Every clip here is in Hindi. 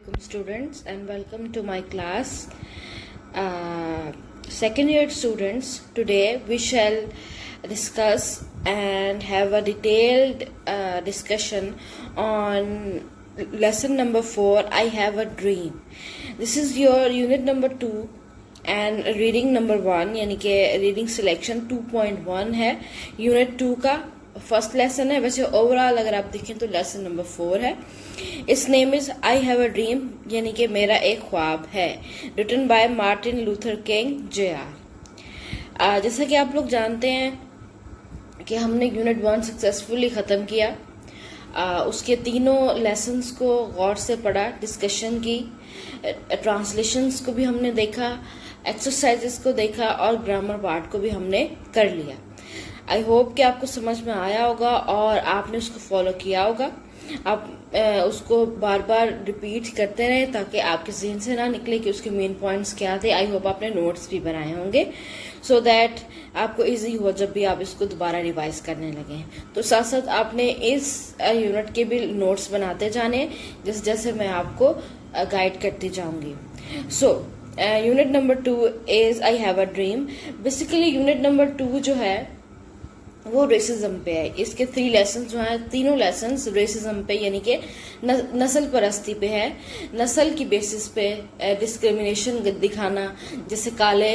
Welcome students and welcome to my class. Second year students, today we shall discuss and have a detailed discussion on lesson number 4, I have a dream. This is your unit number 2 and reading number 1 यानी कि reading selection 2.1 है. Unit 2 का फर्स्ट लेसन है. वैसे ओवरऑल अगर आप देखें तो लेसन नंबर 4 है. इस name is I have a dream यानी कि मेरा एक ख्वाब है. Written by Martin Luther King Jr. जैसा कि आप लोग जानते हैं कि हमने यूनिट 1 सक्सेसफुली ख़त्म किया. उसके तीनों लेसन्स को गौर से पढ़ा, डिस्कशन की, ट्रांसलेशंस को भी हमने देखा, एक्सरसाइजेस को देखा और ग्रामर पार्ट को भी हमने कर लिया. आई होप कि आपको समझ में आया होगा और आपने उसको फॉलो किया होगा. आप उसको बार बार रिपीट करते रहें ताकि आपके जहन से ना निकले कि उसके मेन पॉइंट्स क्या थे. आई होप आपने नोट्स भी बनाए होंगे सो दैट आपको इजी हो जब भी आप इसको दोबारा रिवाइज करने लगे. तो साथ साथ आपने इस यूनिट के भी नोट्स बनाते जाने जैसे जैसे मैं आपको गाइड करती जाऊंगी. So unit number 2 is I have a dream. Basically unit number 2 जो है वो रेसिज्म पे है. इसके 3 लेसन जो हैं, तीनों लेसन रेसिज्म पे यानी कि नस्ल परस्ती पे है. नस्ल की बेसिस पे डिस्क्रिमिनेशन दिखाना, जैसे काले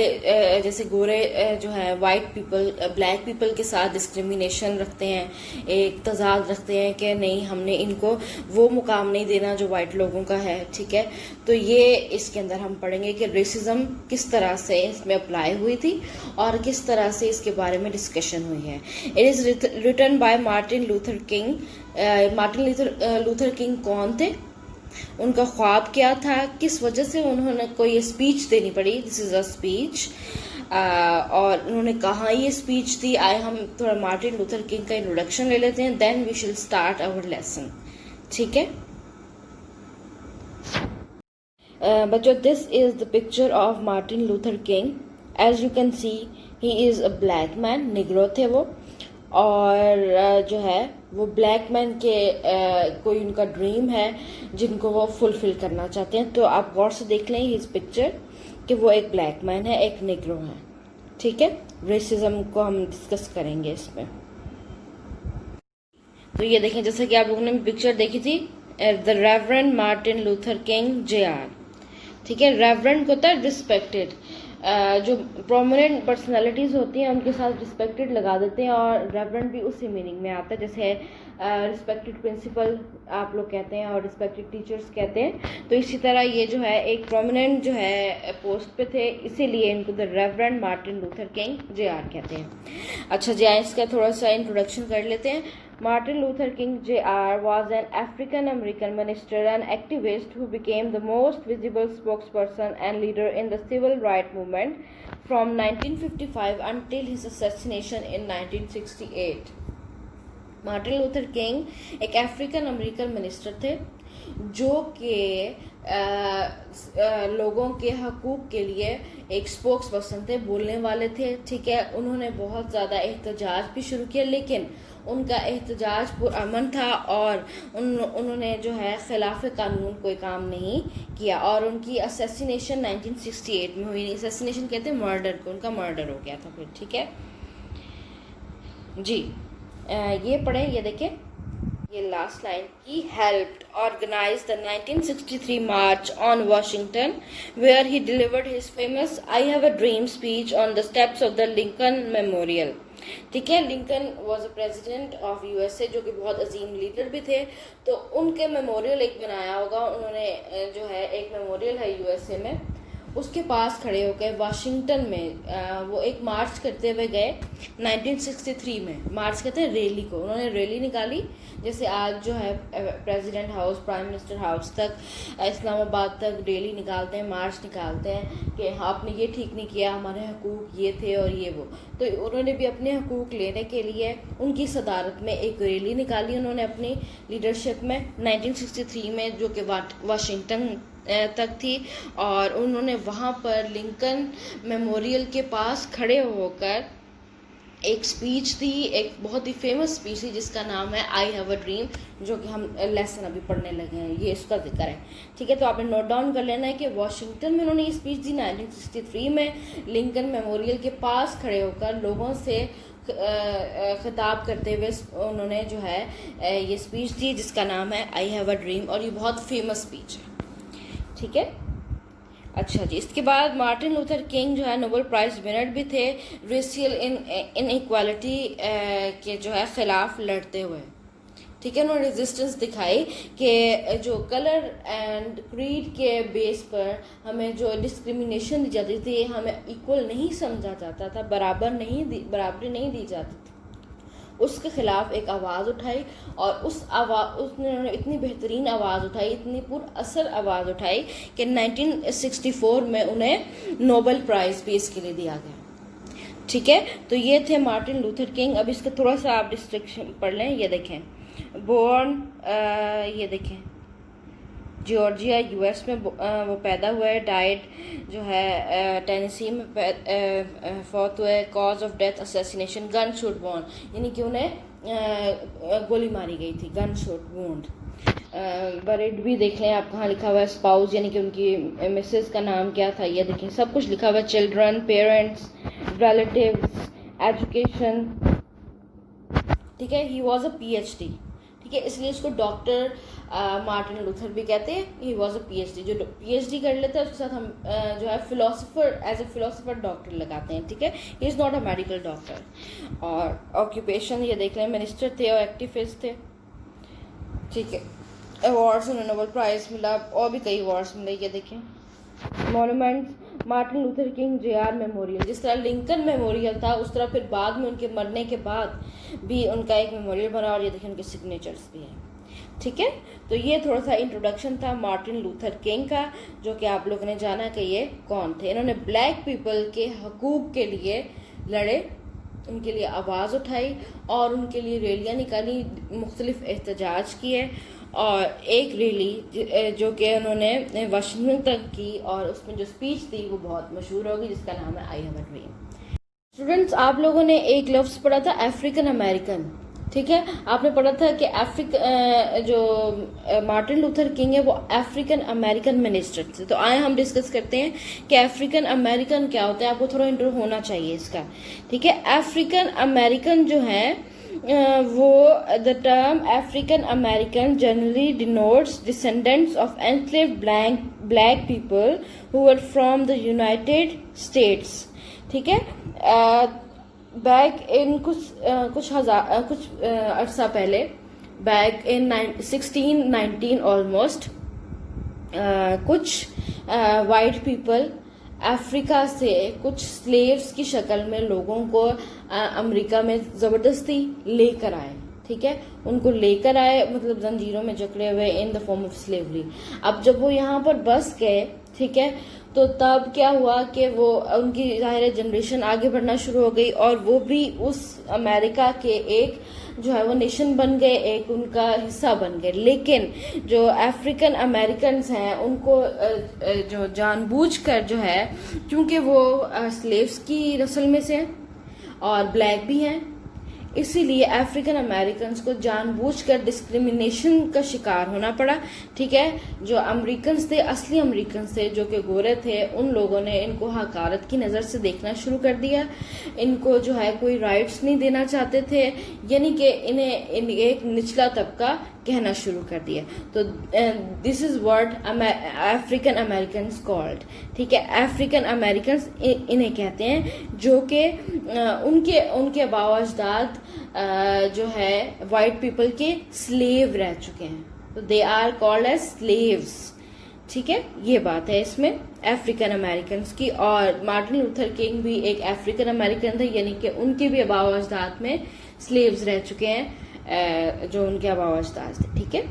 जैसे गोरे जो है वाइट पीपल ब्लैक पीपल के साथ डिस्क्रिमिनेशन रखते हैं, एक तजाद रखते हैं कि नहीं हमने इनको वो मुकाम नहीं देना जो वाइट लोगों का है. ठीक है, तो ये इसके अंदर हम पढ़ेंगे कि रेसिज्म किस तरह से इसमें अप्लाई हुई थी और किस तरह से इसके बारे में डिस्कशन हुई है. It is written by Martin Luther King. Martin Luther king कौन थे, उनका ख्वाब क्या था, किस वजह से उन्होंने कोई स्पीच देनी पड़ी. This is a speech. और उन्होंने कहाँ ये स्पीच दी. आए हम थोड़ा मार्टिन लूथर किंग का इंट्रोडक्शन ले लेते हैं, then we shall start our lesson. ठीक है बच्चों, this is the picture of Martin Luther King. As you can see he is a black man. Negro थे वो और जो है वो ब्लैक मैन के कोई उनका ड्रीम है जिनको वो फुलफिल करना चाहते हैं. तो आप गौर से देख लें इस पिक्चर कि वो एक ब्लैक मैन है, एक निग्रो है. ठीक है, रेसिज्म को हम डिस्कस करेंगे इसमें. तो ये देखें, जैसा कि आप लोगों ने पिक्चर देखी थी, the reverend Martin Luther King Jr. ठीक है, रेवरेंड को होता है रिस्पेक्टेड. जो प्रोमिनेंट पर्सनालिटीज होती हैं उनके साथ रिस्पेक्टेड लगा देते हैं और रेवरेंड भी उसी मीनिंग में आता है. जैसे रिस्पेक्टेड प्रिंसिपल आप लोग कहते हैं और रिस्पेक्टेड टीचर्स कहते हैं. तो इसी तरह ये जो है एक प्रोमिनेंट जो है पोस्ट पे थे, इसीलिए इनको the reverend Martin Luther King Jr. कहते हैं. अच्छा जी, इसका थोड़ा सा इंट्रोडक्शन कर लेते हैं. Martin Luther King Jr. was an African-American minister and activist who became the most visible spokesperson and leader in the civil rights movement from 1955 until his assassination in 1968. Martin Luther king एक अफ्रीकन अमेरिकन मिनिस्टर थे जो कि लोगों के हकूक़ के लिए एक स्पोक्स पर्सन थे, बोलने वाले थे. ठीक है, उन्होंने बहुत ज़्यादा एहतजाज भी शुरू किया लेकिन उनका एहतजाज पुरअमन था और उन्होंने जो है खिलाफ कानून कोई काम नहीं किया. और उनकी असैसिनेशन 1968 में हुई. असैसिनेशन कहते हैं मर्डर को, उनका मर्डर हो गया था फिर. ठीक है जी, ये पढ़े, ये देखें, ये लास्ट लाइन की helped organize the 1963 March on Washington where he delivered his famous I have a dream speech on the steps of the Lincoln Memorial. ठीक है, Lincoln was a president of USA जो कि बहुत अजीम लीडर भी थे. तो उनके मेमोरियल एक बनाया होगा उन्होंने, जो है एक मेमोरियल है यूएसए में, उसके पास खड़े होकर वाशिंगटन में वो एक मार्च करते हुए गए 1963 में. मार्च कहते हैं रैली को. उन्होंने रैली निकाली जैसे आज जो है president house, prime minister house तक, इस्लामाबाद तक रैली निकालते हैं, मार्च निकालते हैं कि आपने ये ठीक नहीं किया, हमारे हकूक़ ये थे और ये वो. तो उन्होंने भी अपने हकूक़ लेने के लिए उनकी सदारत में एक रैली निकाली उन्होंने अपनी लीडरशिप में 1963 में, जो कि वाशिंगटन तक थी. और उन्होंने वहाँ पर लिंकन मेमोरियल के पास खड़े होकर एक स्पीच थी, एक बहुत ही फेमस स्पीच थी जिसका नाम है आई हैव अ ड्रीम, जो कि हम लेसन अभी पढ़ने लगे हैं, ये इसका जिक्र है। ठीक है, तो आपने नोट डाउन कर लेना है कि वॉशिंगटन में उन्होंने ये स्पीच दी 1963 में, लिंकन मेमोरियल के पास खड़े होकर लोगों से खिताब करते हुए उन्होंने जो है ये स्पीच दी जिसका नाम है आई हैव अ ड्रीम, और ये बहुत फेमस स्पीच है। ठीक है, अच्छा जी, इसके बाद मार्टिन लूथर किंग जो है नोबेल प्राइज विनर भी थे, रेशियल इनइक्वालिटी के जो है खिलाफ लड़ते हुए। ठीक है, उन्होंने रेजिस्टेंस दिखाई कि जो कलर एंड क्रीड के बेस पर हमें जो डिस्क्रिमिनेशन दी जाती थी, हमें इक्वल नहीं समझा जाता था, बराबरी नहीं दी जाती थी, उसके खिलाफ एक आवाज़ उठाई। और उसने इतनी बेहतरीन आवाज़ उठाई, इतनी पुरअसर आवाज़ उठाई कि 1964 में उन्हें नोबेल प्राइज़ भी इसके लिए दिया गया। ठीक है, तो ये थे मार्टिन लूथर किंग। अब इसका थोड़ा सा आप डिस्क्रिप्शन पढ़ लें। ये देखें, बोर्न, ये देखें जॉर्जिया यूएस में वो पैदा हुआ है, डाइड जो है टेनेसी में फौत हुआ है, cause of death assassination, gun shoot wound, यानी कि उन्हें गोली मारी गई थी, गन शूट वूंड। बरेड भी देख लें आप, कहाँ लिखा हुआ है, स्पाउस यानी कि उनकी मिसेस का नाम क्या था, ये देखें सब कुछ लिखा हुआ है, चिल्ड्रन, पेरेंट्स, रिलेटिव्स, एजुकेशन। ठीक है, ही वॉज अ PhD। ठीक है, इसलिए इसको डॉक्टर मार्टिन लूथर भी कहते हैं। ही वॉज अ PhD, जो PhD कर लेता है उसके साथ हम जो है philosopher, as a philosopher doctor लगाते हैं। ठीक है, he is not a medical doctor. और ऑक्यूपेशन ये देख लें, मिनिस्टर थे और एक्टिविस्ट थे। ठीक है, अवार्ड्स उन्हें नोबेल प्राइज़ मिला, और भी कई अवार्ड्स मिले। ये देखें monuments, Martin Luther King JR memorial, जिस तरह लिंकन मेमोरियल था उस तरह फिर बाद में उनके मरने के बाद भी उनका एक मेमोरियल बना, और ये देखिए उनके सिग्नेचर्स भी हैं। ठीक है, तो ये थोड़ा सा इंट्रोडक्शन था मार्टिन लूथर किंग का, जो कि आप लोगों ने जाना कि ये कौन थे। इन्होंने ब्लैक पीपल के हकूक़ के लिए लड़े, उनके लिए आवाज़ उठाई और उनके लिए रैलियाँ निकाली, मुख्तलिफ एहतजाज किए, और एक रैली जो कि उन्होंने वाशिंगटन तक की, और उसमें जो स्पीच थी वो बहुत मशहूर होगी, जिसका नाम है आई हैव अ ड्रीम। स्टूडेंट्स, आप लोगों ने एक लफ्ज़ पढ़ा था अफ्रीकन अमेरिकन। ठीक है, आपने पढ़ा था कि जो मार्टिन लूथर किंग है वो अफ्रीकन अमेरिकन मिनिस्टर थे। तो आए हम डिस्कस करते हैं कि अफ्रीकन अमेरिकन क्या होता है, आपको थोड़ा इंट्रो होना चाहिए इसका। ठीक है, अफ्रीकन अमेरिकन जो है वो the term African American generally denotes descendants of एन्स्लेव्ड black people who were from the United states. ठीक है, बैक इन कुछ अरसा पहले, बैक इन 1619 ऑलमोस्ट, कुछ वाइट पीपल अफ्रीका से कुछ स्लेव्स की शक्ल में लोगों को अमेरिका में ज़बरदस्ती लेकर आए। ठीक है, उनको लेकर आए, मतलब जंजीरों में जकड़े हुए, इन द फॉर्म ऑफ स्लेवरी। अब जब वो यहाँ पर बस गए, ठीक है, तो तब क्या हुआ कि वो उनकी ज़ाहिर जनरेशन आगे बढ़ना शुरू हो गई, और वो भी उस अमेरिका के एक जो है वो नेशन बन गए, एक उनका हिस्सा बन गए। लेकिन जो अफ्रीकन अमेरिकन हैं उनको जो जानबूझकर जो है, क्योंकि वो स्लेव्स की नस्ल में से हैं और ब्लैक भी हैं, इसीलिए अफ्रीकन अमेरिकन को जानबूझकर डिस्क्रिमिनेशन का शिकार होना पड़ा। ठीक है, जो अमेरिकन थे, असली अमेरिकन थे जो कि गोरे थे, उन लोगों ने इनको हकारत की नज़र से देखना शुरू कर दिया, इनको जो है कोई राइट्स नहीं देना चाहते थे, यानी कि इन्हें एक निचला तबका कहना शुरू कर दिया। तो this is word African American called. ठीक है, अफ्रीकन अमेरिकन इन्हें कहते हैं, जो कि उनके बावजदाद जो है वाइट पीपल के स्लेव रह चुके हैं, तो they are called as slaves. ठीक है, ये बात है इसमें अफ्रीकन अमेरिकन की। और मार्टिन लूथर किंग भी एक अफ्रीकन अमेरिकन थे, यानी कि उनके भी आबाओ-अजदाद में स्लेव्स रह चुके हैं, जो उनके आबाओ-अजदाद थे। ठीक है,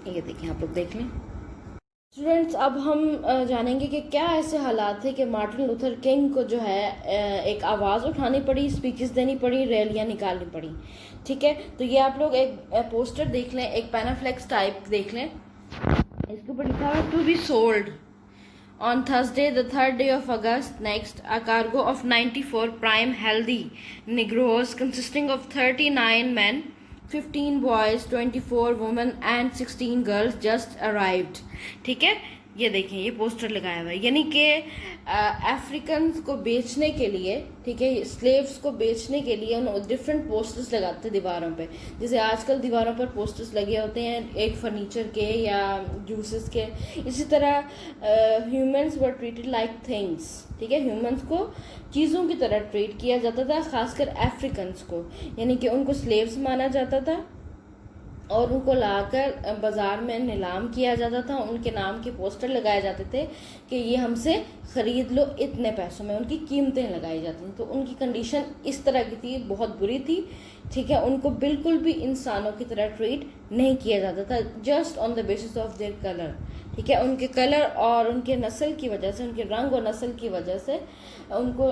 ये देखें, आप लोग देख लें। स्टूडेंट्स, अब हम जानेंगे कि क्या ऐसे हालात थे कि मार्टिन लूथर किंग को जो है एक आवाज़ उठानी पड़ी, स्पीचेस देनी पड़ी, रैलियाँ निकालनी पड़ी। ठीक है, तो ये आप लोग एक पोस्टर देख लें, एक पैनाफ्लेक्स टाइप देख लें, इसके ऊपर लिखा है to be sold On Thursday, the 3rd day of August, next, a cargo of 94 prime healthy Negroes consisting of 39 men, 15 boys, 24 women and 16 girls just arrived. ठीक है, ये देखें, ये पोस्टर लगाया हुआ है, यानी कि अफ्रीकन को बेचने के लिए, ठीक है, स्लेव्स को बेचने के लिए उन डिफरेंट पोस्टर्स लगाते हैं दीवारों पे, जैसे आजकल दीवारों पर पोस्टर्स लगे होते हैं एक फर्नीचर के या जूसेस के। इसी तरह humans were treated like things, ठीक है, ह्यूमंस को चीज़ों की तरह ट्रीट किया जाता था, खासकर अफ्रीकन्स को, यानी कि उनको स्लेव्स माना जाता था और उनको लाकर बाज़ार में नीलाम किया जाता था। उनके नाम के पोस्टर लगाए जाते थे कि ये हमसे ख़रीद लो इतने पैसों में, उनकी कीमतें लगाई जाती थी। तो उनकी कंडीशन इस तरह की थी, बहुत बुरी थी, ठीक है। उनको बिल्कुल भी इंसानों की तरह ट्रीट नहीं किया जाता था, just on the basis of their colour, ठीक है। उनके कलर और उनके नस्ल की वजह से, उनके रंग और नस्ल की वजह से उनको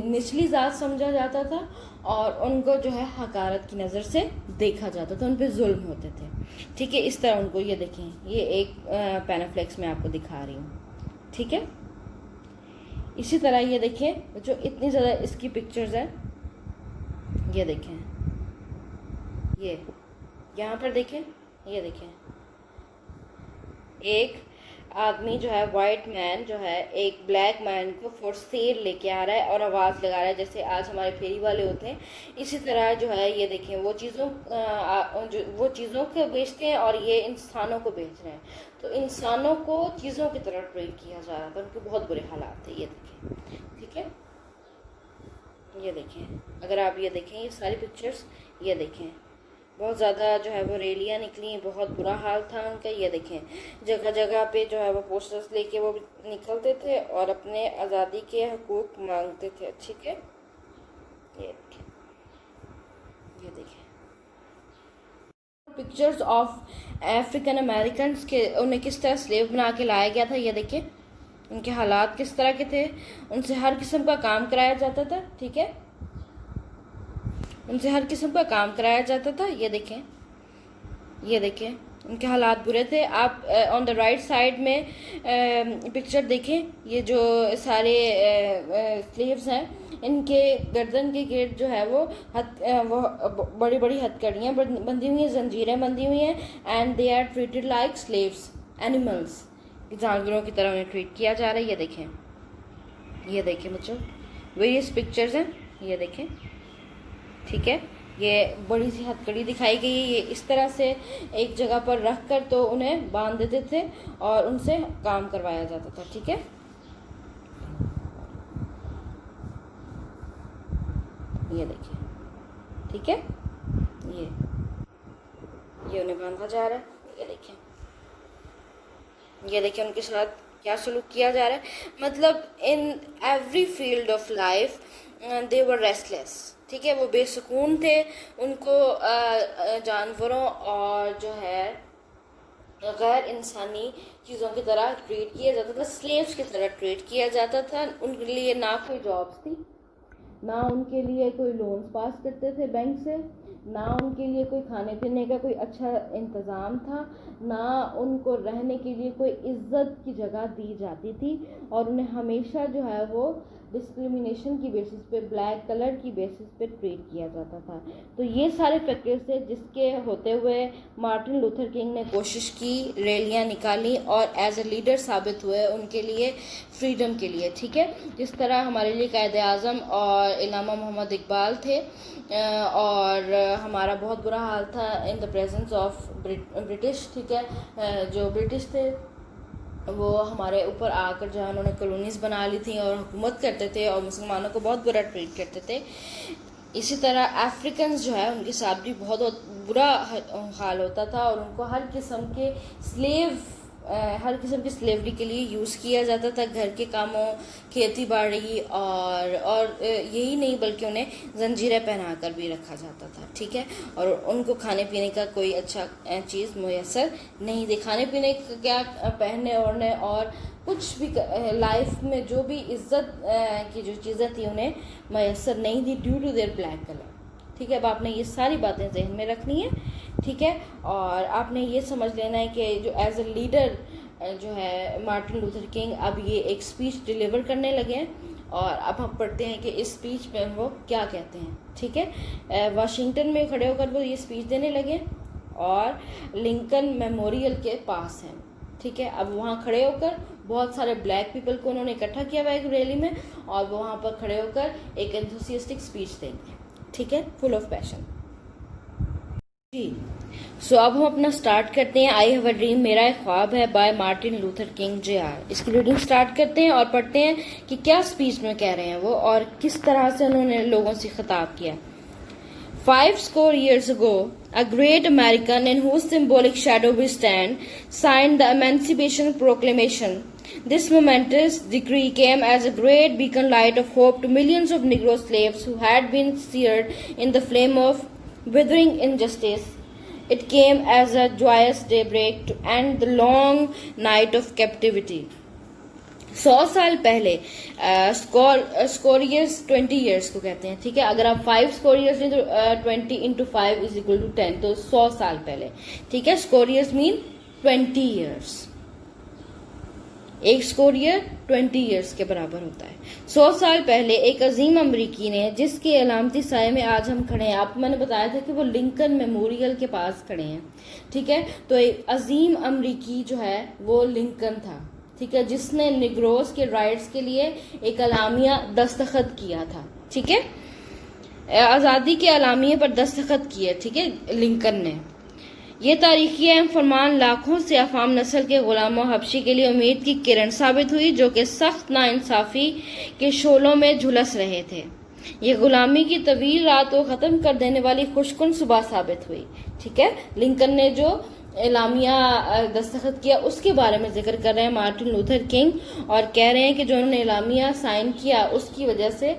निचली ज़ात समझा जाता था और उनको जो है हकारत की नज़र से देखा जाता था, उन पर जुल्म होते थे, ठीक है। इस तरह उनको, ये देखें, ये एक पैनाफ्लेक्स में आपको दिखा रही हूँ, ठीक है। इसी तरह ये देखें, जो इतनी ज़्यादा इसकी पिक्चर्स हैं, ये देखें, ये यहाँ पर देखें, ये देखें, एक आदमी जो है, वाइट मैन जो है, एक ब्लैक मैन को फॉर सेल लेके आ रहा है और आवाज़ लगा रहा है, जैसे आज हमारे फेरी वाले होते हैं। इसी तरह जो है, ये देखें, वो चीज़ों को बेचते हैं और ये इंसानों को बेच रहे हैं। तो इंसानों को चीज़ों की तरह ट्रीट किया जा रहा था, उनके बहुत बुरे हालात थे, ये देखें, ठीक है। ये देखें, अगर आप ये देखें, ये सारी पिक्चर्स, ये देखें, बहुत ज़्यादा जो है वो रैलियाँ निकली, बहुत बुरा हाल था उनका। ये देखें, जगह जगह पे जो है वो पोस्टर्स लेके वो निकलते थे और अपने आज़ादी के हकूक़ मांगते थे, ठीक है। ये देखें, ये देखें पिक्चर्स ऑफ अफ्रीकन अमेरिकन के, उन्हें किस तरह स्लेव बना के लाया गया था। ये देखें, उनके हालात किस तरह के थे, उनसे हर किस्म का काम कराया जाता था, ठीक है, उनसे हर किस्म का काम कराया जाता था। ये देखें, ये देखें, उनके हालात बुरे थे। आप ऑन द राइट साइड में पिक्चर देखें, ये जो सारे स्लीव्स हैं, इनके गर्दन के गिर्द जो है वो बड़ी बड़ी हथकड़ियाँ बंधी हुई हैं, जंजीरें बंधी हुई हैं, and they are treated like slaves, animals, जानवरों की तरह उन्हें ट्रीट किया जा रहा है। ये देखें, ये देखें बच्चों, वेरियस पिक्चर्स हैं, ये देखें, ठीक है। ये बड़ी सी हथकड़ी दिखाई गई है, ये इस तरह से एक जगह पर रख कर तो उन्हें बांध देते थे और उनसे काम करवाया जाता था, ठीक है। ये देखिए, ठीक है, ये उन्हें बांधा जा रहा है। ये देखें, ये देखिए, उनके साथ क्या सलूक किया जा रहा है। मतलब in every field of life they were restless, ठीक है, वो बेसुकून थे। उनको जानवरों और जो है गैर इंसानी चीज़ों की तरह ट्रीट किया जाता था, स्लेव्स की तरह ट्रीट किया जाता था। उनके लिए ना कोई जॉब्स थी, ना उनके लिए कोई लोन्स पास करते थे बैंक से, ना उनके लिए कोई खाने पीने का कोई अच्छा इंतज़ाम था, ना उनको रहने के लिए कोई इज्जत की जगह दी जाती थी, और उन्हें हमेशा जो है वो डिस्क्रिमिनेशन की बेसिस पे, ब्लैक कलर की बेसिस पे ट्रीट किया जाता था। तो ये सारे फैक्टर्स थे जिसके होते हुए मार्टिन लूथर किंग ने कोशिश की, रैलियाँ निकाली और एज ए लीडर साबित हुए उनके लिए, फ्रीडम के लिए, ठीक है। जिस तरह हमारे लिए कायदे आज़म और इलामा मोहम्मद इकबाल थे, और हमारा बहुत बुरा हाल था in the presence of British, ठीक है। जो ब्रिटिश थे वो हमारे ऊपर आकर जो है उन्होंने कॉलोनीज़ बना ली थी और हुकूमत करते थे और मुसलमानों को बहुत बुरा ट्रीट करते थे। इसी तरह अफ्रीकन्स जो है उनके साथ भी बहुत बुरा हाल होता था और उनको हर किस्म के स्लेवरी के लिए यूज़ किया जाता था, घर के कामों, खेती बाड़ी, और यही नहीं बल्कि उन्हें जंजीरें पहनाकर भी रखा जाता था, ठीक है। और उनको खाने पीने का कोई अच्छा चीज़ मुयसर नहीं थी। खाने पीने का क्या, पहनने ओढ़ने और कुछ भी लाइफ में जो भी इज्जत की जो चीज़ें थी उन्हें मुयसर नहीं थी, due to their black colour, ठीक है। अब आपने ये सारी बातें जहन में रखनी है, ठीक है। और आपने ये समझ लेना है कि जो एज ए लीडर जो है मार्टिन लूथर किंग अब ये एक स्पीच डिलीवर करने लगे हैं, और अब हम पढ़ते हैं कि इस स्पीच में वो क्या कहते हैं। ठीक है, वाशिंगटन में खड़े होकर वो ये स्पीच देने लगे और लिंकन मेमोरियल के पास हैं। ठीक है, अब वहाँ खड़े होकर बहुत सारे ब्लैक पीपल को उन्होंने इकट्ठा किया हुआ एक रैली में, और वो वहाँ पर खड़े होकर एक एंथुसियास्टिक स्पीच देंगे। ठीक है, फुल ऑफ पैशन। जी, सो अब हम अपना स्टार्ट करते हैं। आई हैव अ ड्रीम, मेरा एक ख्वाब है, बाय मार्टिन लूथर किंग Jr। इसकी रीडिंग स्टार्ट करते हैं और पढ़ते हैं कि क्या स्पीच में कह रहे हैं वो और किस तरह से उन्होंने लोगों से खिताब किया। 50 years ago, a great American in whose symbolic shadow we stand signed the Emancipation Proclamation. This momentous decree came as a great beacon light of hope to millions of Negro slaves who had been seared in the flame of withering injustice. It came as a joyous daybreak to end the long night of captivity. 100 साल पहले स्कोरियस 20 ईयर्स को कहते हैं। ठीक है, अगर आप 5 स्कोरियर्स लें तो 20 × 5 = 10, तो 100 साल पहले। ठीक है, स्कोरियस मीन 20 ईयर्स। एक स्कोरियर 20 ईयर्स के बराबर होता है। 100 साल पहले एक अजीम अमरीकी ने, जिसके अलामती साये में आज हम खड़े हैं, आपको मैंने बताया था कि वो लिंकन मेमोरियल के पास खड़े हैं। ठीक है, तो एक अजीम अमरीकी जो है वो लिंकन था। ठीक है, जिसने निग्रोस के राइट्स के लिए एक अलामिया दस्तखत किया था। ठीक है, आज़ादी के अलामिये पर दस्तखत किए। ठीक है, लिंकन ने। ये तारीखी अहम फरमान लाखों से अफाम नस्ल के गुलामों हबशी के लिए उम्मीद की किरण साबित हुई, जो कि सख्त नाइंसाफी के शोलों में झुलस रहे थे। ये गुलामी की तवील रात को ख़त्म कर देने वाली खुशकुन सुबह साबित हुई। ठीक है, लिंकन ने जो एलामिया दस्तखत किया उसके बारे में जिक्र कर रहे हैं मार्टिन लूथर किंग, और कह रहे हैं कि जो उन्होंने एलामिया साइन किया उसकी वजह से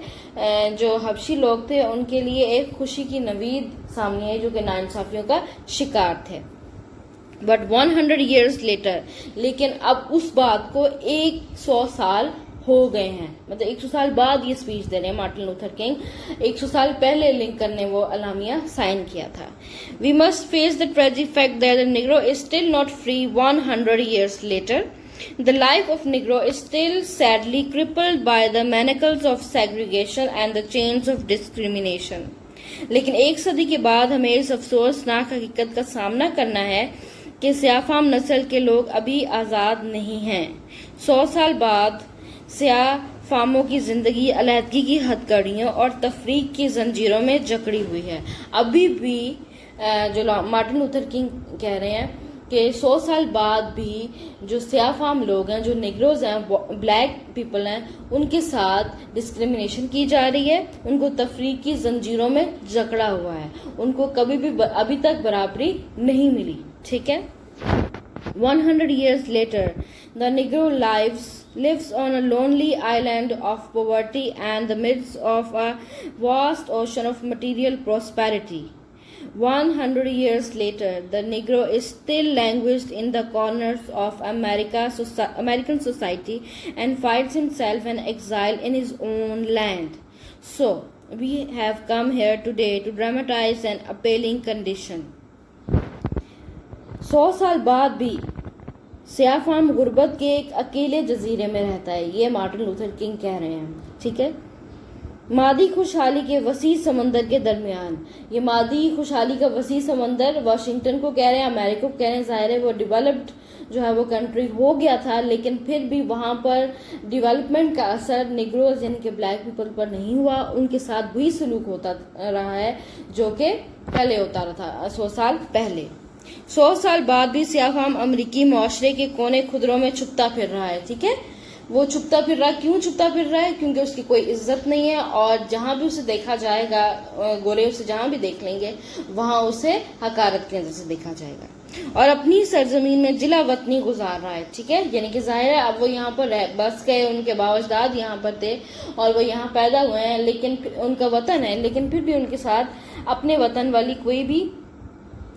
जो हबशी लोग थे उनके लिए एक खुशी की नवीद सामने आई, जो कि नाइंसाफियों का शिकार थे। बट 100 years लेटर, लेकिन अब उस बात को 100 साल हो गए हैं, मतलब 100 साल बाद ये स्पीच दे रहे हैं मार्टिन लूथर किंग। 100 साल पहले लिंकन ने वो अलामिया साइन किया था। We must face the tragic fact that the negro is still not free 100 years later. The life of Negro is still sadly crippled by the manacles of segregation and the chains of discrimination. लेकिन एक सदी के बाद हमें इस अफसोसनाक हकीकत का सामना करना है कि स्याफाम नस्ल के लोग अभी आज़ाद नहीं हैं। 100 साल बाद स्याह फामों की जिंदगी अलहदगी की हथकड़ियों और तफरीक की जंजीरों में जकड़ी हुई है। अभी भी जो मार्टिन लूथर किंग कह रहे हैं कि 100 साल बाद भी जो स्याह फाम लोग हैं, जो निग्रोज हैं, ब्लैक पीपल हैं, उनके साथ डिस्क्रिमिनेशन की जा रही है, उनको तफरीक की जंजीरों में जकड़ा हुआ है, उनको कभी भी अभी तक बराबरी नहीं मिली। ठीक है, 100 years later, the Negro lives on a lonely island of poverty and the midst of a vast ocean of material prosperity. 100 years later, the Negro is still languished in the corners of American society and finds himself an exile in his own land. So, we have come here today to dramatize an appalling condition. 100 साल बाद भी स्याह फाम गुर्बत के एक अकेले जजीरे में रहता है, ये मार्टिन लूथर किंग कह रहे हैं। ठीक है, मादी खुशहाली के वसी समंदर के दरमियान, ये मादी खुशहाली का वसी समंदर वाशिंगटन को कह रहे हैं, अमेरिका को कह रहे हैं। जाहिर है वो डेवलप्ड जो है वो कंट्री हो गया था, लेकिन फिर भी वहाँ पर डेवलपमेंट का असर निग्रोज यानी कि ब्लैक पीपल पर नहीं हुआ। उनके साथ वही सलूक होता रहा है जो कि पहले होता रहा था 100 साल पहले। 100 साल बाद भी स्याह-फाम अमरीकी मुआशरे के कोने खुदरों में छुपता फिर रहा है। ठीक है, वो छुपता फिर रहा, क्यों छुपता फिर रहा है? क्योंकि उसकी कोई इज्जत नहीं है, और जहां भी उसे देखा जाएगा, गोरे उसे जहां भी देख लेंगे वहां उसे हकारत की नजर से देखा जाएगा, और अपनी सरजमीन में जिला वतनी गुजार रहा है। ठीक है, यानी कि जाहिर है अब वो यहाँ पर बस गए, उनके बावजदाद यहाँ पर थे और वो यहाँ पैदा हुए हैं, लेकिन उनका वतन है, लेकिन फिर भी उनके साथ अपने वतन वाली कोई भी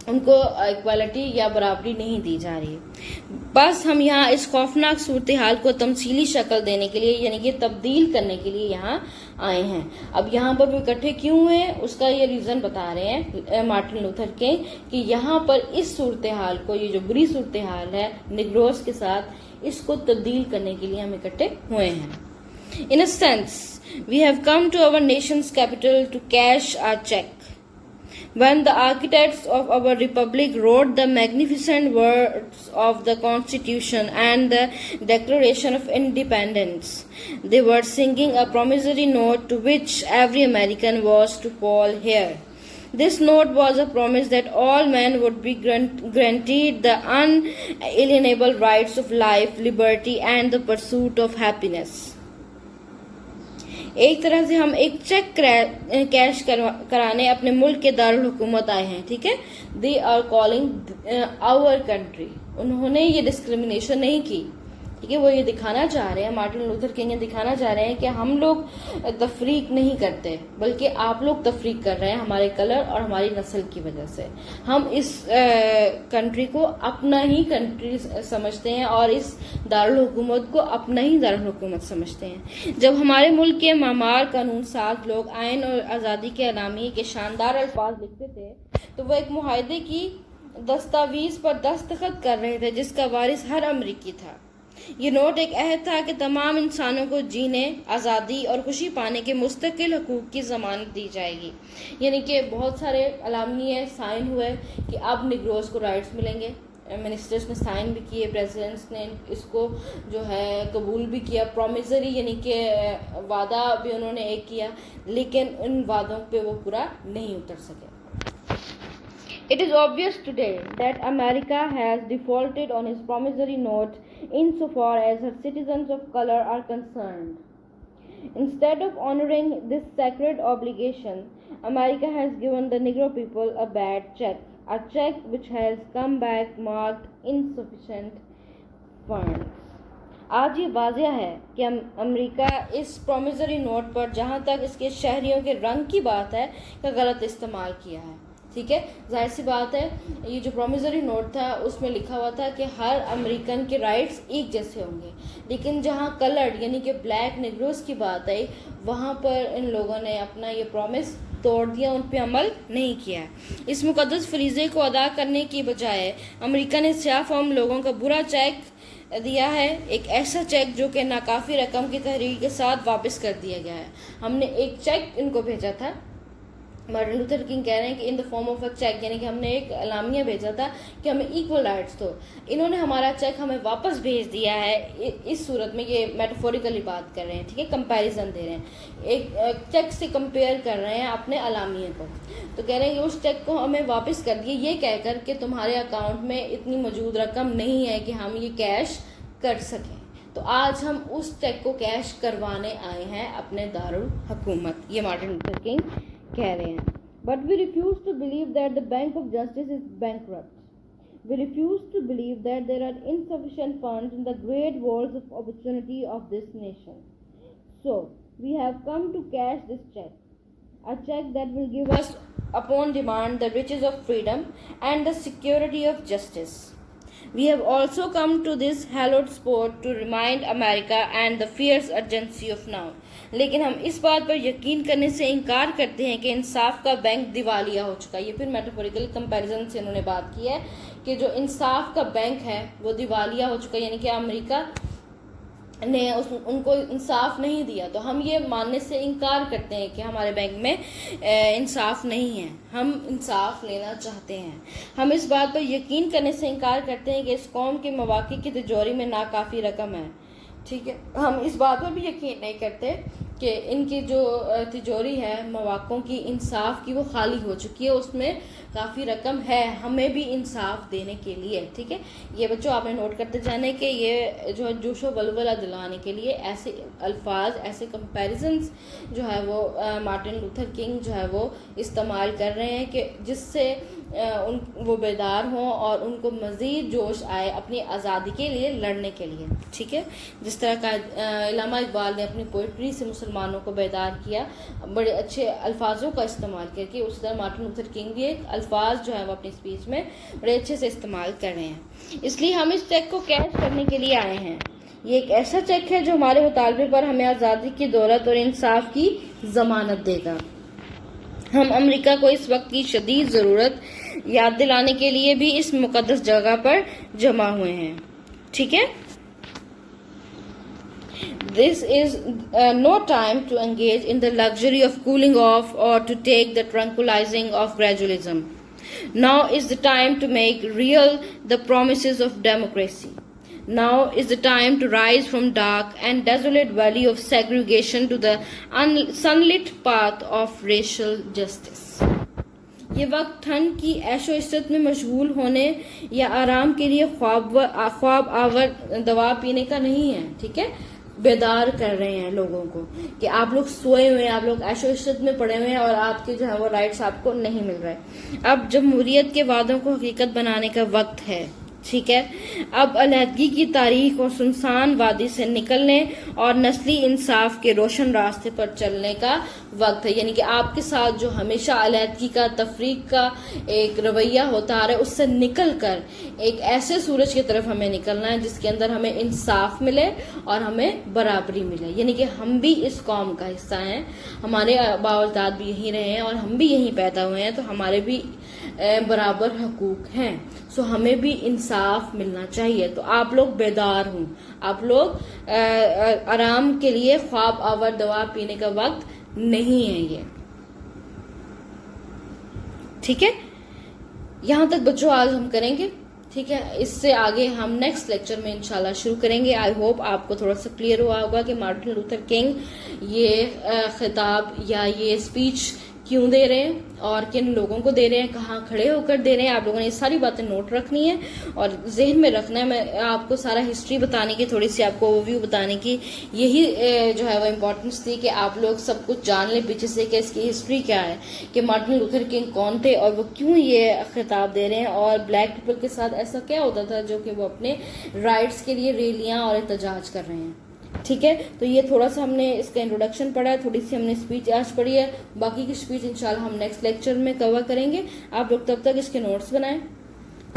उनको इक्वालिटी या बराबरी नहीं दी जा रही। बस हम यहाँ इस खौफनाक सूरत हाल को तमसीली शक्ल देने के लिए यानी कि तब्दील करने के लिए यहाँ आए हैं। अब यहाँ पर वो इकट्ठे क्यों हुए हैं उसका ये रीज़न बता रहे हैं मार्टिन लूथर किंग कि यहाँ पर इस सूरत हाल को, ये जो बुरी सूरत हाल है निग्रोस के साथ, इसको तब्दील करने के लिए हम इकट्ठे हुए हैं। In a sense we have come to our nation's capital to cash our cheque. When the architects of our republic wrote the magnificent words of the Constitution and the Declaration of Independence, they were singing a promissory note to which every American was to fall here. This note was a promise that all men would be granted the unalienable rights of life, liberty, and the pursuit of happiness. एक तरह से हम एक चेक कैश कराने अपने मुल्क के दारुल हुकूमत आए हैं, ठीक है। They are calling our country. उन्होंने ये डिस्क्रिमिनेशन नहीं की, ठीक है। वो ये दिखाना चाह रहे हैं, मार्टिन लूथर किंग ये दिखाना चाह रहे हैं कि हम लोग तफरीक नहीं करते, बल्कि आप लोग तफरीक कर रहे हैं हमारे कलर और हमारी नस्ल की वजह से। हम इस कंट्री को अपना ही कंट्री समझते हैं और इस दारुल हुकूमत को अपना ही दारुल हुकूमत समझते हैं। जब हमारे मुल्क के मामार कानून साज लोग आयन और आज़ादी के अलामी के शानदार अल्फाज लिखते थे तो वह एक मुआहदे की दस्तावेज पर दस्तखत कर रहे थे जिसका वारिस हर अमरीकी था। ये नोट एक अहद था कि तमाम इंसानों को जीने, आज़ादी और खुशी पाने के मुस्तकिल हकूक़ की ज़मानत दी जाएगी। यानी कि बहुत सारे अलामिये साइन हुए कि अब निग्रोज को राइट्स मिलेंगे। मिनिस्टर्स ने साइन भी किए, प्रेसिडेंट्स ने इसको जो है कबूल भी किया। प्रोमिसरी यानी कि वादा भी उन्होंने एक किया, लेकिन उन वादों पे वो पूरा नहीं उतर सके। It is obvious today that America has defaulted on its promissory note insofar as her citizens of color are concerned. Instead of honoring this sacred obligation, America has given the Negro people a bad check, a check which has come back marked insufficient funds. आज ये वाज़ेह है कि अमेरिका इस प्रोमिसरी नोट पर जहाँ तक इसके शहरियों के रंग की बात है का गलत इस्तेमाल किया है, ठीक है। जाहिर सी बात है, ये जो प्रोमिसरी नोट था उसमें लिखा हुआ था कि हर अमेरिकन के राइट्स एक जैसे होंगे, लेकिन जहाँ कलर्ड यानी कि ब्लैक निग्रोस की बात आई वहाँ पर इन लोगों ने अपना ये प्रॉमिस तोड़ दिया, उन पे अमल नहीं किया। इस मुकद्दस फरीज़े को अदा करने की बजाय अमेरिका ने स्याह फॉर्म लोगों का बुरा चेक दिया है, एक ऐसा चेक जो कि नाकाफ़ी रकम की तहरीर के साथ वापस कर दिया गया है। हमने एक चेक इनको भेजा था, मार्टिन लूथर किंग कह रहे हैं कि in the form of a cheque, यानी कि हमने एक अलामिया भेजा था कि हमें इक्वल राइट्स दो। इन्होंने हमारा चेक हमें वापस भेज दिया है। इस सूरत में ये मेटाफोरिकली बात कर रहे हैं, ठीक है, कंपैरिजन दे रहे हैं, एक चेक से कंपेयर कर रहे हैं अपने अलामिया को। तो कह रहे हैं कि उस चेक को हमें वापस कर दिए ये कहकर कि तुम्हारे अकाउंट में इतनी मौजूद रकम नहीं है कि हम ये कैश कर सकें। तो आज हम उस चेक को कैश करवाने आए हैं अपने दारुल हुकूमत, ये मार्टिन लूथर किंग कह रहे हैं। But we refuse to believe that the Bank of Justice is bankrupt. We refuse to believe that there are insufficient funds in the great walls of opportunity of this nation. So, we have come to cash this check, a check that will give us upon demand the riches of freedom and the security of justice. We have also come to this hallowed spot to remind America and the fierce urgency of now. लेकिन हम इस बात पर यकीन करने से इनकार करते हैं कि इंसाफ का बैंक दिवालिया हो चुका है। ये फिर मेटाफोरिकल कंपैरिजन से इन्होंने बात की है कि जो इंसाफ का बैंक है वो दिवालिया हो चुका है, यानी कि अमेरिका ने उनको इंसाफ नहीं दिया। तो हम ये मानने से इनकार करते हैं कि हमारे बैंक में इंसाफ नहीं है, हम इंसाफ लेना चाहते हैं। हम इस बात पर यकीन करने से इनकार करते हैं कि इस कौम के मवाक़ी की तिजोरी में नाकाफ़ी रकम है, ठीक है। हम इस बात पर भी यकीन नहीं करते कि इनकी जो तिजोरी है मवाक़ों की, इंसाफ की, वो खाली हो चुकी है, उसमें काफ़ी रकम है हमें भी इंसाफ देने के लिए, ठीक है। ये बच्चों आपने नोट करते जाने के ये जो जोशो वलवला दिलाने के लिए ऐसे अल्फाज, ऐसे कंपैरिजन्स जो है वो मार्टिन लूथर किंग जो है वो इस्तेमाल कर रहे हैं कि जिससे वो बेदार हों और उनको मज़ीद जोश आए अपनी आज़ादी के लिए लड़ने के लिए। ठीक है, जिस तरह का इल्लामा इकबाल ने अपनी पोइट्री से मुसलमानों को बेदार किया, बड़े अच्छे अल्फाजों का इस्तेमाल करके, उसी तरह मार्टिन लूथर किंग भी एक अल्फाज जो है वो अपनी स्पीच में बड़े अच्छे से इस्तेमाल कर रहे हैं। इसलिए हम इस चेक को कैश करने के लिए आए हैं। ये एक ऐसा चेक है जो हमारे मुतालबे पर हमें आज़ादी की दौलत और इंसाफ की ज़मानत देगा। हम अमेरिका को इस वक्त की शदीद ज़रूरत याद दिलाने के लिए भी इस मुकद्दस जगह पर जमा हुए हैं। ठीक है, This is no time to engage in the luxury of cooling off or to take the tranquilizing of gradualism. Now is the time to make real the promises of democracy. Now is the time to rise from dark and desolate valley of segregation to the sunlit path of racial justice. ये वक्त ठंड की ऐशो इज्जत में मशगूल होने या आराम के लिए ख्वाब आवर दवा पीने का नहीं है। ठीक है, बेदार कर रहे हैं लोगों को कि आप लोग सोए हुए हैं, आप लोग ऐशो इज्जत में पड़े हुए हैं और आपके जो है वो राइट्स आपको नहीं मिल रहे। अब जमहूरियत के वादों को हकीकत बनाने का वक्त है। ठीक है, अब अलहदगी की तारीख और सुनसान वादी से निकलने और नस्ली इंसाफ के रोशन रास्ते पर चलने का वक्त है। यानी कि आपके साथ जो हमेशा अलहदगी का, तफरीक का एक रवैया होता आ रहा है, उससे निकल कर एक ऐसे सूरज की तरफ हमें निकलना है जिसके अंदर हमें इंसाफ मिले और हमें बराबरी मिले। यानी कि हम भी इस कौम का हिस्सा हैं, हमारे बावजदाद भी यहीं रहे हैं और हम भी यहीं पैदा हुए हैं, तो हमारे भी बराबर हकूक हैं। सो हमें भी इंसाफ मिलना चाहिए। तो आप लोग बेदार हों, आप लोग आराम के लिए ख्वाब आवर दवा पीने का वक्त नहीं है ये। ठीक है, यहां तक बच्चों आज हम करेंगे। ठीक है, इससे आगे हम नेक्स्ट लेक्चर में इंशाल्लाह शुरू करेंगे। आई होप आपको थोड़ा सा क्लियर हुआ होगा कि मार्टिन लूथर किंग ये खिताब या ये स्पीच क्यों दे रहे हैं और किन लोगों को दे रहे हैं, कहाँ खड़े होकर दे रहे हैं। आप लोगों ने ये सारी बातें नोट रखनी है और जहन में रखना है। मैं आपको सारा हिस्ट्री बताने की, थोड़ी सी आपको ओवरव्यू बताने की, यही जो है वो इम्पोर्टेंस थी कि आप लोग सब कुछ जान लें पीछे से कि इसकी हिस्ट्री क्या है, कि मार्टिन लूथर किंग कौन थे और वो क्यों ये खिताब दे रहे हैं और ब्लैक पीपल के साथ ऐसा क्या होता था जो कि वो अपने राइट्स के लिए रैलियां और एहतजाज कर रहे हैं। ठीक है, तो ये थोड़ा सा हमने इसका इंट्रोडक्शन पढ़ा है, थोड़ी सी हमने स्पीच आज पढ़ी है। बाकी की स्पीच इंशाल्लाह हम नेक्स्ट लेक्चर में कवर करेंगे। आप लोग तब तक इसके नोट्स बनाएं।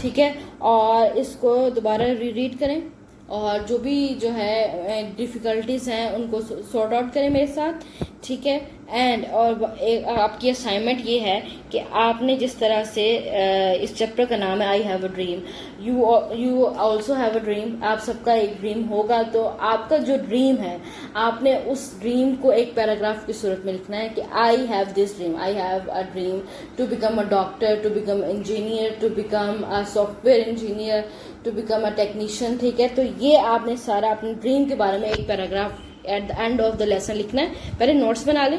ठीक है, और इसको दोबारा रीड करें और जो भी जो है डिफिकल्टीज हैं उनको सॉर्ट आउट करें मेरे साथ। ठीक है, एंड और आपकी असाइनमेंट ये है कि आपने जिस तरह से इस चैप्टर का नाम है आई have a dream, you also have a dream, आप सबका एक ड्रीम होगा। तो आपका जो ड्रीम है आपने उस ड्रीम को एक पैराग्राफ की सूरत में लिखना है कि I have this dream, I have a dream to become a doctor, to become engineer, to become a software engineer, to become a technician. ठीक है, तो ये आपने सारा अपने ड्रीम के बारे में एक paragraph at the end of the lesson लिखना है। पहले नोट्स बना लें,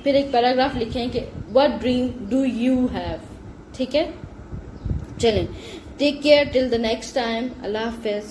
फिर एक पैराग्राफ लिखें कि what dream do you have. ठीक है, चलें, take care till the next time. अल्लाह हाफिज।